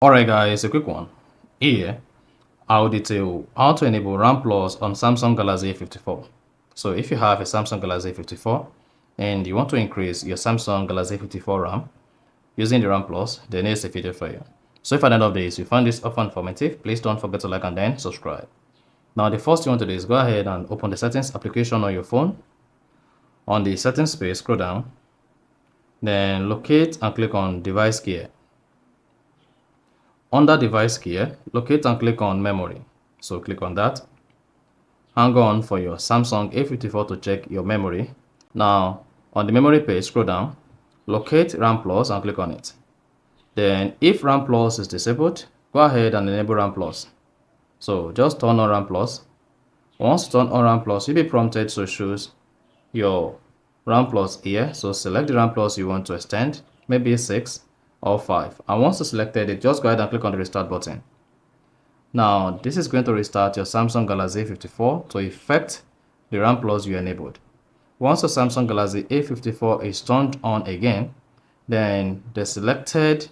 Alright guys, a quick one. Here, I'll detail how to enable RAM Plus on Samsung Galaxy A54. So if you have a Samsung Galaxy A54 and you want to increase your Samsung Galaxy A54 RAM using the RAM Plus, then here's a video for you. So if at the end of this you find this often informative, please don't forget to like and then subscribe. Now the first thing you want to do is go ahead and open the settings application on your phone. On the settings page, scroll down, then locate and click on device gear. Under device gear, locate and click on memory. So click on that. Hang on for your Samsung A54 to check your memory. Now on the memory page, scroll down, locate RAM Plus and click on it. Then if RAM Plus is disabled, go ahead and enable RAM Plus. So just turn on RAM Plus. Once you turn on RAM Plus, you'll be prompted to choose your RAM Plus here. So select the RAM Plus you want to extend, maybe 6 or 5. And once you selected it, just go ahead and click on the restart button. Now this is going to restart your Samsung Galaxy A54 to effect the RAM Plus you enabled. Once the Samsung Galaxy A54 is turned on again, then the selected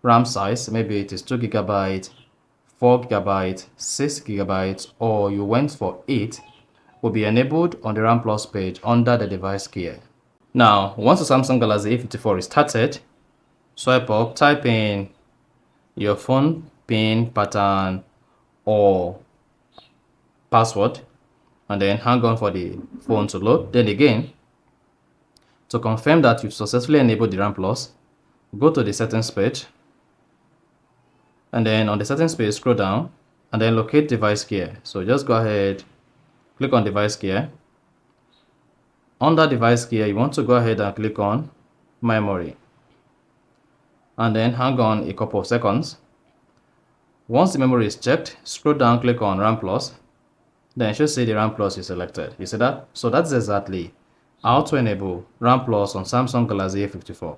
RAM size, maybe it is 2 GB, 4 GB, 6 GB, or you went for 8, will be enabled on the RAM Plus page under the device gear. Now once the Samsung Galaxy A54 is started, swipe up, type in your phone PIN, pattern, or password, and then hang on for the phone to load. Then again, to confirm that you've successfully enabled the RAM Plus, go to the settings page, and then on the settings page, scroll down, and then locate device gear. So just go ahead, click on device gear. Under device gear, you want to go ahead and click on memory, and then hang on a couple of seconds. Once the memory is checked, scroll down, click on RAM Plus, then you should see the RAM Plus you selected. You see that? So that's exactly how to enable RAM Plus on Samsung Galaxy A54.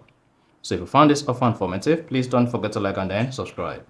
So if you found this offer informative, please don't forget to like and then subscribe.